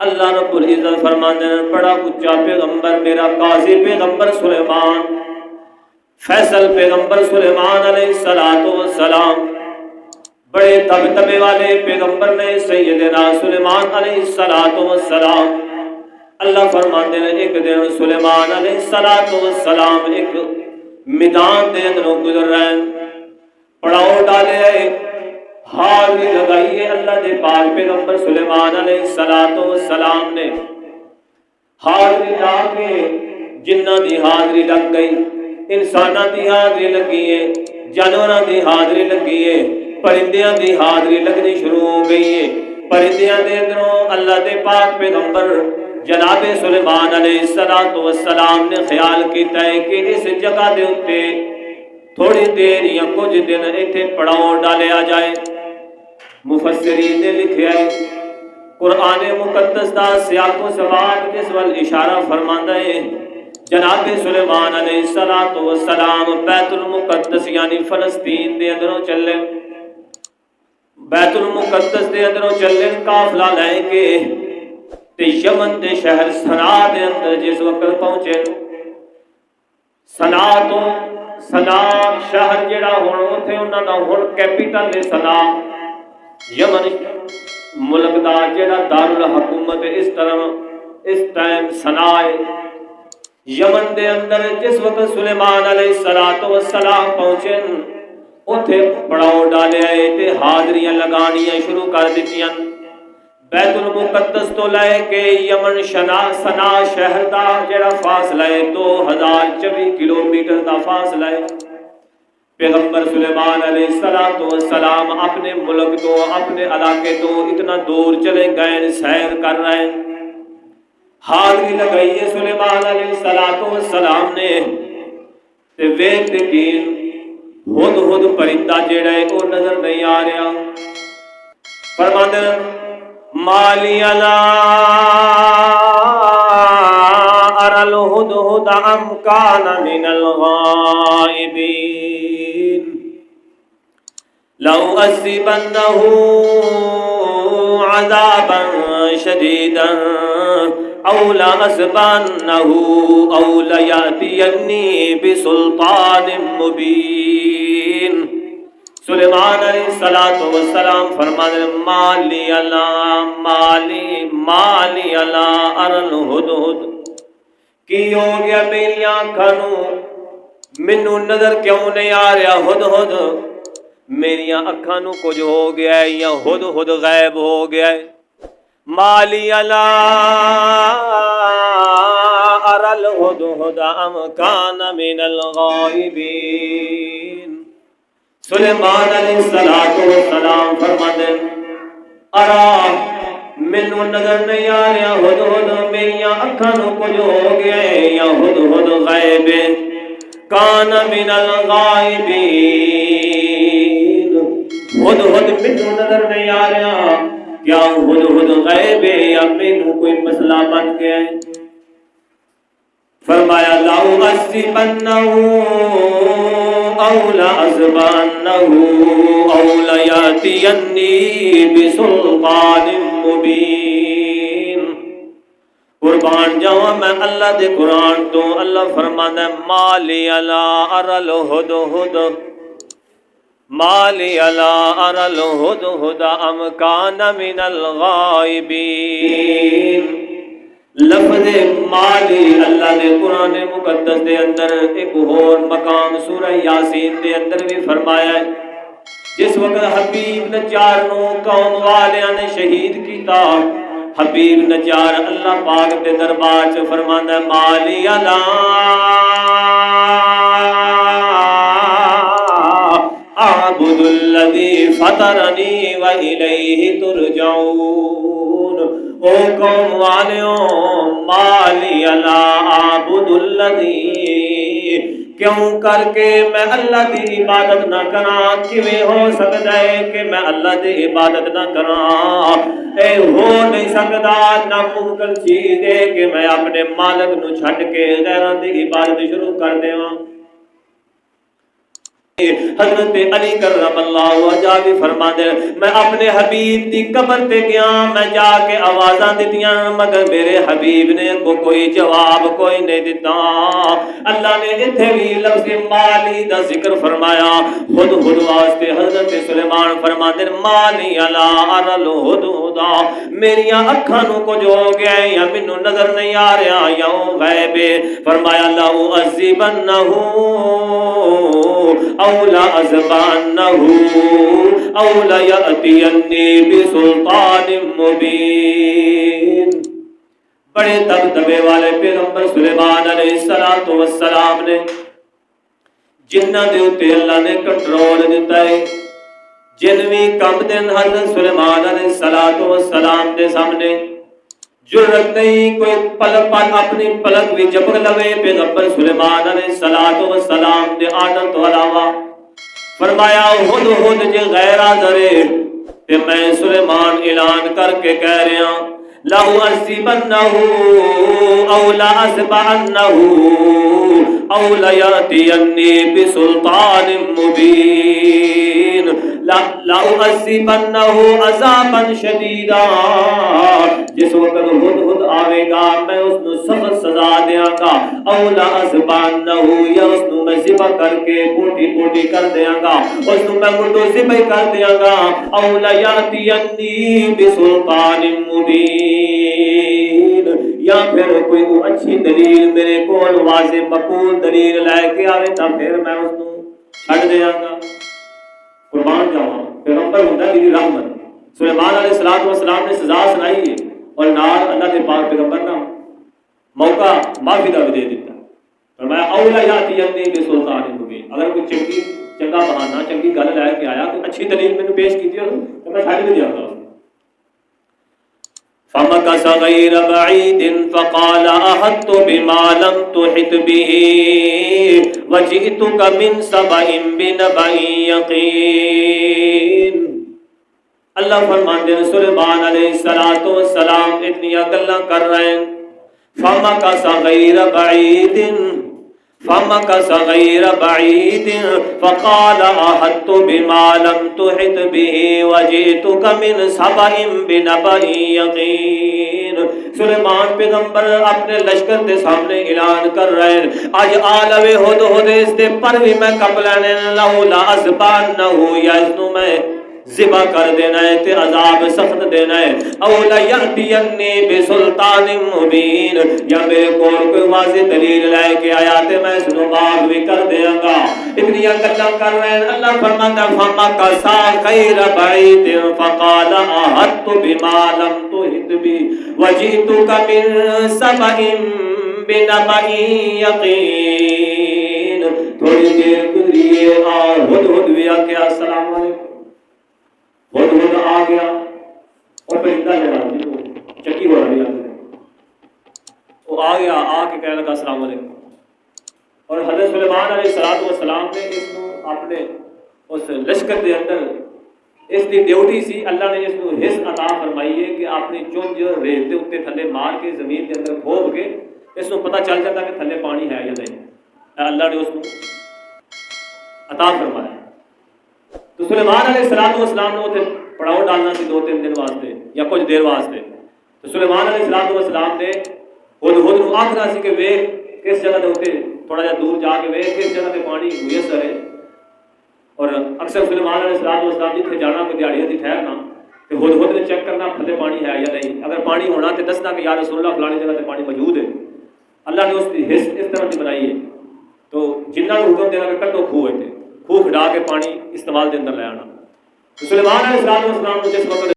اللہ رب العزت فرماتے ہیں بڑا اچا پیغمبر میرا قاضی پیغمبر سلیمان، فیصل پیغمبر سلیمان علیہ السلام، بڑے طبطبے والے پیغمبر نے سیدنا سلیمان علیہ السلام۔ اللہ فرماتے ہیں ایک دن سلیمان علیہ السلام ایک میدان دے اندروں گزر رہے ہیں، پڑاؤ ڈالے آئے، حاضری لگائیے اللہ دے پاک پیغمبر سلیمان علیہ السلام نے حاضری لا کے جنہ دی حاضری لگ گئی، انساناں دی حاضری لگی ہے، جانوراں دی حاضری لگی ہے، پرندیاں دی حاضری لگنی شروع ہو گئی ہے۔ پرندیاں دے اندروں اللہ دے پاک پیغمبر جناب سلیمان علیہ السلام نے خیال کیتا ہے کہ اس جگہ دے اتے تھوڑی دیر یا کچھ دن ایتھے پڑاؤ ڈالیا جائے۔ مفسرین نے لکھیا ہے قرآن مقدس دا سیاق و سباق جس وال اشارہ فرماندا ہے جناب سلیمان علیہ السلام بیت المقدس یعنی فلسطین دے اندروں چلے، بیت المقدس دے اندروں چلے قافلہ لے کے تے یمن دے شہر صنعا دے اندر جس وقت پہنچے، صنعا تو صنعا شہر جڑا ہن اوتھے انہاں دا ہن کیپٹل ہے صنعا، یمن ملک دا جڑا دارالحکومت اس طرح اس ٹائم صنعا ہے۔ یمن دے اندر جس وقت سلیمان علیہ السلام پہنچے اوتھے پڑاؤ ڈالے آئے تے حاضریاں لگانیاں شروع کر دتیاں۔ بیت المقدس تو لے کے یمن صنعا شہر دا جڑا فاصلہ ہے 2024 کلومیٹر دا فاصلہ ہے۔ پیغمبر سلیمان علیہ السلام اپنے ملک تو اپنے علاقے تو اتنا دور چلے گئے، سیر کر رہے ہیں، حاضری لگائی ہے سلیمان علیہ السلام نے تے ویکھ کے ہد پرندہ جڑا ہے وہ نظر نہیں آ رہا۔ فرماتے ہیں مالی لا ارى الهدهد ام كان من الغائبين لو أذبنه عذابا شديدا أو لأذبنه أو ليأتيني بسلطان مبين۔ سلیمان علیہ السلام فرماتے ہیں مالی علا ارل ہدہد، کی ہو گیا میری آنکھاں نو مینوں نظر کیوں نہیں آ رہا ہدہد، میری آنکھاں نو کچھ ہو گیا ہے یا ہدہد غائب ہو گیا ہے۔ مالی علا ارل ہدہد ام کان من الغائبین۔ سلیمان علیہ السلام فرماتے ہیں ارا مینوں نظر نہیں آ رہا ہدہد، میری اکھاں نو کچھ ہو گیا ہے یا ہدہد غائب ہے۔ کان من الغائبین، ہدہد مینوں نظر نہیں آ رہا، کیا ہدہد غائب ہے یا مینوں کوئی مسئلہ بن گیا ہے۔ فرمایا لَوْ أَسْرِبَنَّهُ أَوْ لَأَذْبَنَّهُ أَوْ لَيَأْتِيَنِّي بِسُلْطَانٍ مُبِينٍ۔ قربان جاواں میں اللہ دے قرآن تو، اللہ فرماتا ہے مالی علا ارل ہدہد، مالی علا ارل ہدہد ام کان من الغائبین۔ لفظ مالی اللہ نے قرآن مقدس دے اندر ایک اور مقام سورہ یاسین دے اندر بھی فرمایا ہے۔ جس وقت حبیب نجار نو قوم والیاں نے شہید کیتا، حبیب نجار اللہ پاک دے دربار چ فرماندا ہے مالی علا اعبد الذی فطرنی و الیہ ترجعون۔ او قوم والیوں مالی علا اعبد الذی، کیوں کر کے میں اللہ دی عبادت نہ کراں، کیویں ہو سکتا ہے کہ میں اللہ دی عبادت نہ کراں؟ اے ہو نہیں سکتا، ناممکن چیز ہے کہ میں اپنے مالک نو چھڈ کے غیراں دی عبادت شروع کر دیواں۔ حضرت علی کرم اللہ وجہ بھی فرما دے میں اپنے حبیب دی قبر تے گیا میں جا کے آوازاں دتیاں مگر میرے حبیب نے کوئی جواب کوئی نہیں دیتا اللہ نے ایتھے بھی لفظ مالی دا ذکر فرمایا خود واسطے حضرت سلیمان فرما دے مالی علا ارل ہدہدا میریاں اکھاں نو کچھ ہو گیا یا مینوں نظر نہیں آ رہا یا غیب فرمایا لا عذبنہ او لا عذبانہ او لا یأتینی بسلطان مبین بڑے دبدبے والے پیغمبر سلیمان علیہ السلام نے جنہاں دے اوتے اللہ نے کنٹرول دیتا ہے جن بھی کم دن حضرت سلیمان علیہ السلام دے سامنے جرت نہیں کوئی پلک اپنی پلک بھی جھپک لوے پیغمبر سلیمان علیہ السلام دے آرڈر تو علاوہ فرمایا ہد جے غیر حاضر تے میں سلیمان اعلان کر کے کہہ رہا لَهُ أَعْذِبَنَّهُ أَوْ لَأَعْذِبَنَّهُ أَوْ لَيَأْتِيَنِّي بِسُلْطَانٍ مُبِينٍ لَأُعَذِّبَنَّهُ عَذَابًا شَدِيدًا جس وقت ہد آوے گا میں اس کو سخت سزا دیاں گا او لَأَعْذِبَنَّهُ یا اس کو میں ذبح کر کے بوٹی بوٹی کر دیاں گا اس کو میں مٹو ذبح کر دیاں گا او لَيَأْتِيَنِّي بِسُلْطَانٍ مُبِينٍ یا پھر کوئی اچھی دلیل میرے کول واضح مقبول دلیل لے کے آوے تا پھر میں اس کو چھڑ دیاں گا قربان جاواں پیغمبر ہوندا ہے میری رحمت سلیمان علیہ السلام نے سزا سنائی ہے اور نال اللہ کے پاک پیغمبر کا موقع معافی کا بھی دے دیتا فرمایا اولا یاتینی بسلطان مبین اگر کوئی چنگا بہانہ چنگی گل لے کے آیا کوئی اچھی دلیل میں پیش کیتی ہو تو میں چھڑ بھی دیاں گا فمكث غير بعيد فقال أحطت بما لم تحط به وجئتك من سبأ بنبأ يقين اللہ فرماتے ہیں سلیمان علیہ السلام اتنی گلاں کر رہے ہیں فمكث غير بعيد فقال أحطت بما لم تحط به وجئتك من سبأ بنبأ يقين سلیمان پیغمبر اپنے لشکر کے سامنے اعلان کر رہے ہیں آج آلوے ہد اس دے پر بھی میں قبل لہو لا عذبانہ یا اس نو میں ذبح کر دینا ہے تے عذاب سخت دینا ہے او لا یاتینی بسلطان مبین یا میرے کول کوئی واضح دلیل لے کے آیا تے میں اس نو معاف بھی کر دیاں گا اتنی گلاں کر رہے ہیں اللہ فرماتا فمكث غير بعيد فقال أحطت بما لم تحط به وجئتك من سبأ بنبأ يقين تھوڑی دیر گزری اور ہد بھی آ کے السلام علیکم ہد آ گیا اور پرندہ جڑا چکی ہو رہی ہے وہ آ گیا آ کے کہنے لگا السلام علیکم اور حضرت سلیمان علیہ السلام نے اس کو اپنے اس لشکر کے اندر اس کی ڈیوٹی سی اللہ نے اس کو حص عطا فرمائی ہے کہ اپنی چونج ریت کے اوپر تھلے مار کے زمین کے اندر کھوب کے اس کو پتہ چل جاتا کہ تھلے پانی ہے یا نہیں اللہ نے اس کو عطا فرمایا تو سلیمان علیہ السلام نے اسے پڑاؤ ڈالنا سی 2-3 دن واسطے یا کچھ دیر واسطے تو سلیمان علیہ السلام نے ہد نو آکھنا سی کہ ویکھ کس جگہ دے اوتے تھوڑا جا دور جا کے ویکھ کس جگہ تے پانی میسر ہے اور اکثر سلیمان علیہ السلام جتھے جانا کوئی دیہڑی دی ٹھہرنا تے ہد نے چیک کرنا تھلے پانی ہے یا نہیں اگر پانی ہونا تے دسنا کہ یا رسول اللہ فلانی جگہ تے پانی موجود ہے اللہ نے اس کی حص اس طرح کی بنائی ہے تو جنہاں نوں حکم دینا کہ کٹو کھوہ تے کھوہ کھڈا کے پانی استعمال دے اندر لے آنا سلیمان علیہ السلام جس وقت